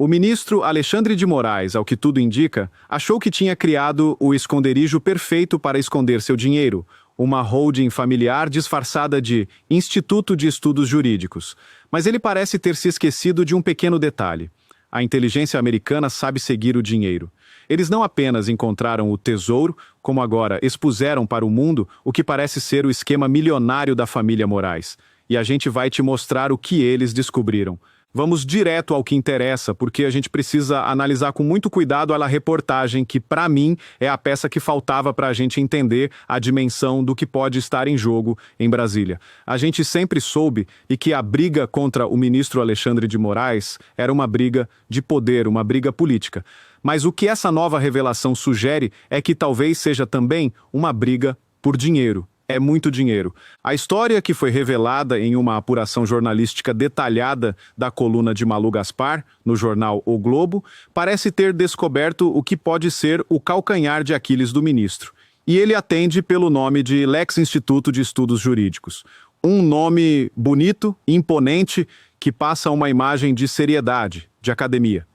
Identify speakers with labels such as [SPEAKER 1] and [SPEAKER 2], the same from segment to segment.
[SPEAKER 1] O ministro Alexandre de Moraes, ao que tudo indica, achou que tinha criado o esconderijo perfeito para esconder seu dinheiro, uma holding familiar disfarçada de Instituto de Estudos Jurídicos. Mas ele parece ter se esquecido de um pequeno detalhe. A inteligência americana sabe seguir o dinheiro. Eles não apenas encontraram o tesouro, como agora expuseram para o mundo o que parece ser o esquema milionário da família Moraes. E a gente vai te mostrar o que eles descobriram. Vamos direto ao que interessa, porque a gente precisa analisar com muito cuidado a reportagem que, para mim, é a peça que faltava para a gente entender a dimensão do que pode estar em jogo em Brasília. A gente sempre soube e que a briga contra o ministro Alexandre de Moraes era uma briga de poder, uma briga política. Mas o que essa nova revelação sugere é que talvez seja também uma briga por dinheiro. É muito dinheiro. A história que foi revelada em uma apuração jornalística detalhada da coluna de Malu Gaspar, no jornal O Globo, parece ter descoberto o que pode ser o calcanhar de Aquiles do ministro. E ele atende pelo nome de Lex Instituto de Estudos Jurídicos. Um nome bonito, imponente, que passa uma imagem de seriedade, de academia.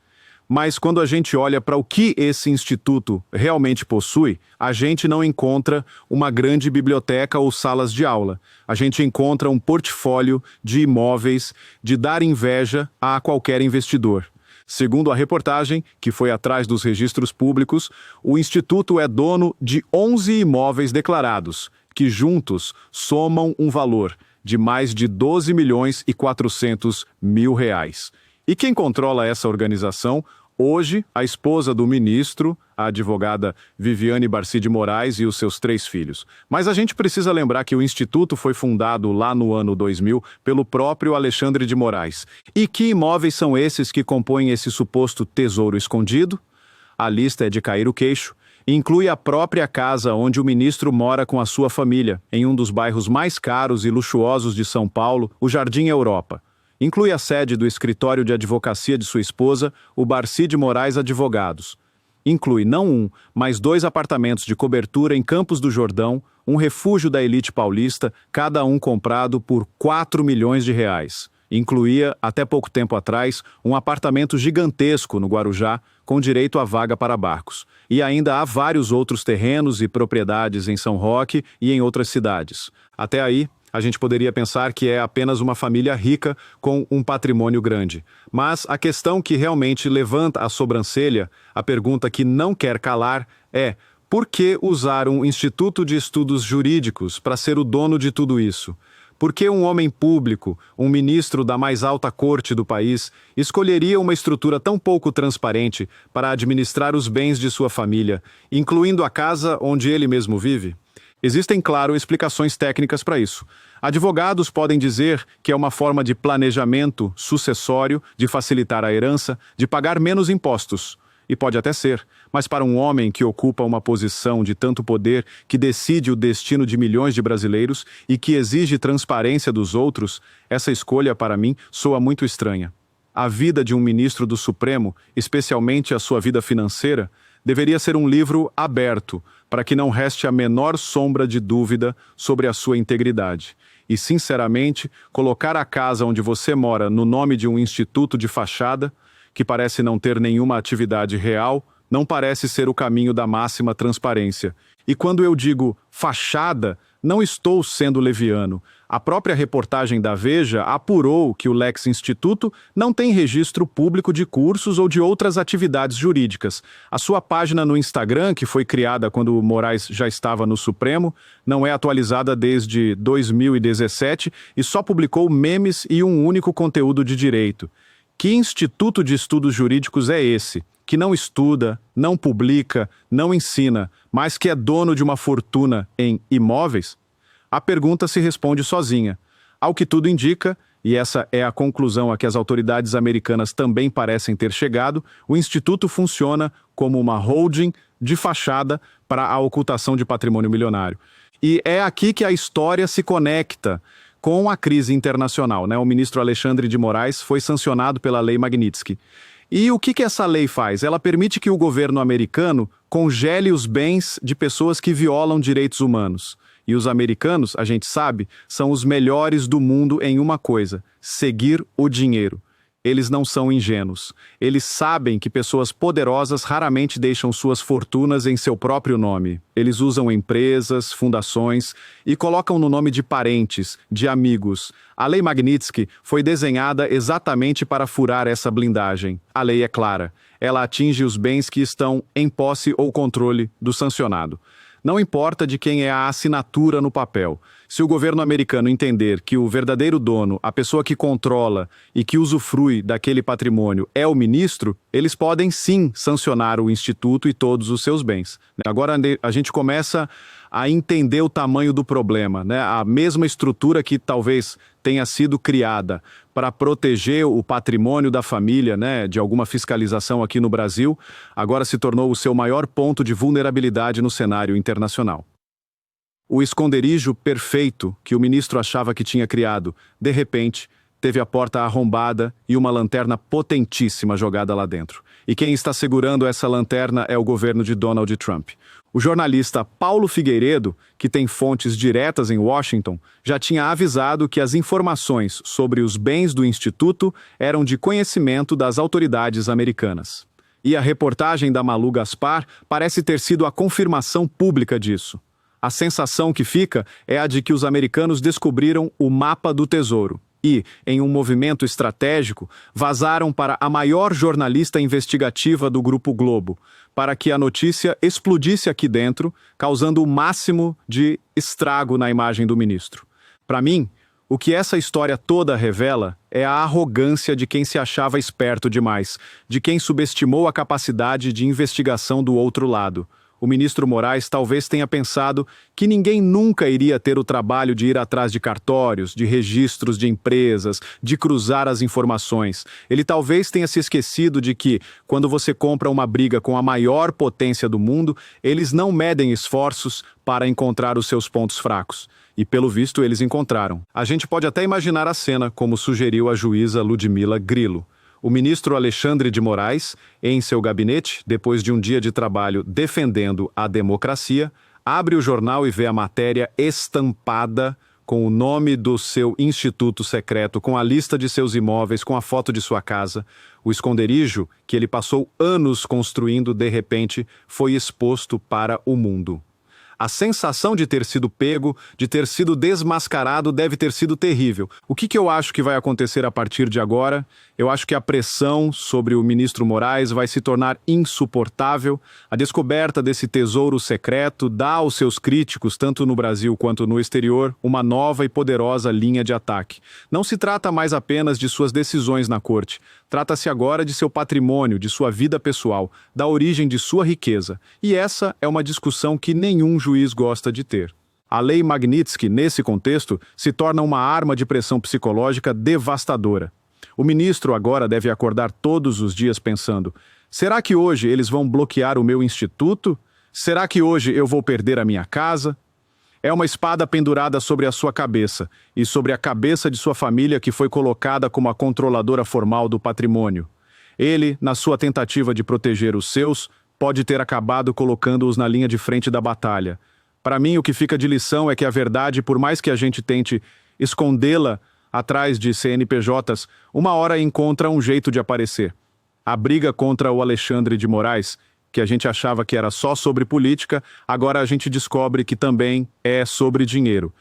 [SPEAKER 1] Mas quando a gente olha para o que esse instituto realmente possui, a gente não encontra uma grande biblioteca ou salas de aula. A gente encontra um portfólio de imóveis de dar inveja a qualquer investidor. Segundo a reportagem, que foi atrás dos registros públicos, o instituto é dono de 11 imóveis declarados, que juntos somam um valor de mais de 12 milhões e 400 mil reais. E quem controla essa organização? Hoje, a esposa do ministro, a advogada Viviane Barcy de Moraes e os seus 3 filhos. Mas a gente precisa lembrar que o Instituto foi fundado lá no ano 2000 pelo próprio Alexandre de Moraes. E que imóveis são esses que compõem esse suposto tesouro escondido? A lista é de cair o queixo. Inclui a própria casa onde o ministro mora com a sua família, em um dos bairros mais caros e luxuosos de São Paulo, o Jardim Europa. Inclui a sede do escritório de advocacia de sua esposa, o Barcy de Moraes Advogados. Inclui não um, mas 2 apartamentos de cobertura em Campos do Jordão, um refúgio da elite paulista, cada um comprado por 4 milhões de reais. Incluía, até pouco tempo atrás, um apartamento gigantesco no Guarujá, com direito à vaga para barcos. E ainda há vários outros terrenos e propriedades em São Roque e em outras cidades. Até aí, a gente poderia pensar que é apenas uma família rica com um patrimônio grande. Mas a questão que realmente levanta a sobrancelha, a pergunta que não quer calar, é: por que usar um Instituto de Estudos Jurídicos para ser o dono de tudo isso? Por que um homem público, um ministro da mais alta corte do país, escolheria uma estrutura tão pouco transparente para administrar os bens de sua família, incluindo a casa onde ele mesmo vive? Existem, claro, explicações técnicas para isso. Advogados podem dizer que é uma forma de planejamento sucessório, de facilitar a herança, de pagar menos impostos. E pode até ser, mas para um homem que ocupa uma posição de tanto poder, que decide o destino de milhões de brasileiros e que exige transparência dos outros, essa escolha, para mim, soa muito estranha. A vida de um ministro do Supremo, especialmente a sua vida financeira, deveria ser um livro aberto, para que não reste a menor sombra de dúvida sobre a sua integridade. E, sinceramente, colocar a casa onde você mora no nome de um instituto de fachada, que parece não ter nenhuma atividade real, não parece ser o caminho da máxima transparência. E quando eu digo fachada, não estou sendo leviano. A própria reportagem da Veja apurou que o Lex Instituto não tem registro público de cursos ou de outras atividades jurídicas. A sua página no Instagram, que foi criada quando o Moraes já estava no Supremo, não é atualizada desde 2017 e só publicou memes e um único conteúdo de direito. Que instituto de estudos jurídicos é esse, que não estuda, não publica, não ensina, mas que é dono de uma fortuna em imóveis? A pergunta se responde sozinha. Ao que tudo indica, e essa é a conclusão a que as autoridades americanas também parecem ter chegado, o instituto funciona como uma holding de fachada para a ocultação de patrimônio milionário. E é aqui que a história se conecta com a crise internacional, né? O ministro Alexandre de Moraes foi sancionado pela Lei Magnitsky. E o que essa lei faz? Ela permite que o governo americano congele os bens de pessoas que violam direitos humanos. E os americanos, a gente sabe, são os melhores do mundo em uma coisa: seguir o dinheiro. Eles não são ingênuos. Eles sabem que pessoas poderosas raramente deixam suas fortunas em seu próprio nome. Eles usam empresas, fundações e colocam no nome de parentes, de amigos. A Lei Magnitsky foi desenhada exatamente para furar essa blindagem. A lei é clara. Ela atinge os bens que estão em posse ou controle do sancionado. Não importa de quem é a assinatura no papel. Se o governo americano entender que o verdadeiro dono, a pessoa que controla e que usufrui daquele patrimônio é o ministro, eles podem sim sancionar o instituto e todos os seus bens. Agora a gente começa a entender o tamanho do problema, né? A mesma estrutura que talvez tenha sido criada para proteger o patrimônio da família, né, de alguma fiscalização aqui no Brasil, agora se tornou o seu maior ponto de vulnerabilidade no cenário internacional. O esconderijo perfeito que o ministro achava que tinha criado, de repente, teve a porta arrombada e uma lanterna potentíssima jogada lá dentro. E quem está segurando essa lanterna é o governo de Donald Trump. O jornalista Paulo Figueiredo, que tem fontes diretas em Washington, já tinha avisado que as informações sobre os bens do Instituto eram de conhecimento das autoridades americanas. E a reportagem da Malu Gaspar parece ter sido a confirmação pública disso. A sensação que fica é a de que os americanos descobriram o mapa do tesouro e, em um movimento estratégico, vazaram para a maior jornalista investigativa do Grupo Globo, para que a notícia explodisse aqui dentro, causando o máximo de estrago na imagem do ministro. Para mim, o que essa história toda revela é a arrogância de quem se achava esperto demais, de quem subestimou a capacidade de investigação do outro lado. O ministro Moraes talvez tenha pensado que ninguém nunca iria ter o trabalho de ir atrás de cartórios, de registros de empresas, de cruzar as informações. Ele talvez tenha se esquecido de que, quando você compra uma briga com a maior potência do mundo, eles não medem esforços para encontrar os seus pontos fracos. E, pelo visto, eles encontraram. A gente pode até imaginar a cena, como sugeriu a juíza Ludmila Grillo. O ministro Alexandre de Moraes, em seu gabinete, depois de um dia de trabalho defendendo a democracia, abre o jornal e vê a matéria estampada com o nome do seu instituto secreto, com a lista de seus imóveis, com a foto de sua casa. O esconderijo, que ele passou anos construindo, de repente, foi exposto para o mundo. A sensação de ter sido pego, de ter sido desmascarado, deve ter sido terrível. O que eu acho que vai acontecer a partir de agora? Eu acho que a pressão sobre o ministro Moraes vai se tornar insuportável. A descoberta desse tesouro secreto dá aos seus críticos, tanto no Brasil quanto no exterior, uma nova e poderosa linha de ataque. Não se trata mais apenas de suas decisões na corte. Trata-se agora de seu patrimônio, de sua vida pessoal, da origem de sua riqueza. E essa é uma discussão que nenhum juiz gosta de ter. A Lei Magnitsky, nesse contexto, se torna uma arma de pressão psicológica devastadora. O ministro agora deve acordar todos os dias pensando: será que hoje eles vão bloquear o meu instituto? Será que hoje eu vou perder a minha casa? É uma espada pendurada sobre a sua cabeça e sobre a cabeça de sua família que foi colocada como a controladora formal do patrimônio. Ele, na sua tentativa de proteger os seus, pode ter acabado colocando-os na linha de frente da batalha. Para mim, o que fica de lição é que a verdade, por mais que a gente tente escondê-la atrás de CNPJs, uma hora encontra um jeito de aparecer. A briga contra o Alexandre de Moraes, que a gente achava que era só sobre política, agora a gente descobre que também é sobre dinheiro.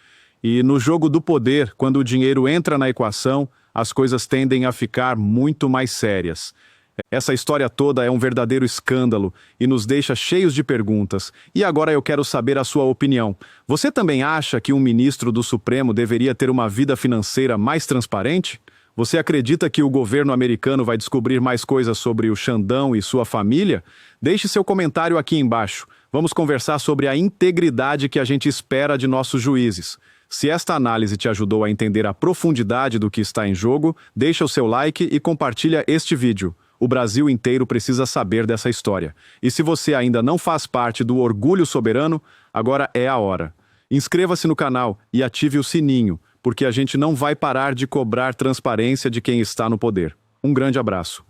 [SPEAKER 1] E no jogo do poder, quando o dinheiro entra na equação, as coisas tendem a ficar muito mais sérias. Essa história toda é um verdadeiro escândalo e nos deixa cheios de perguntas. E agora eu quero saber a sua opinião. Você também acha que um ministro do Supremo deveria ter uma vida financeira mais transparente? Você acredita que o governo americano vai descobrir mais coisas sobre o Xandão e sua família? Deixe seu comentário aqui embaixo. Vamos conversar sobre a integridade que a gente espera de nossos juízes. Se esta análise te ajudou a entender a profundidade do que está em jogo, deixa o seu like e compartilha este vídeo. O Brasil inteiro precisa saber dessa história. E se você ainda não faz parte do Orgulho Soberano, agora é a hora. Inscreva-se no canal e ative o sininho, porque a gente não vai parar de cobrar transparência de quem está no poder. Um grande abraço.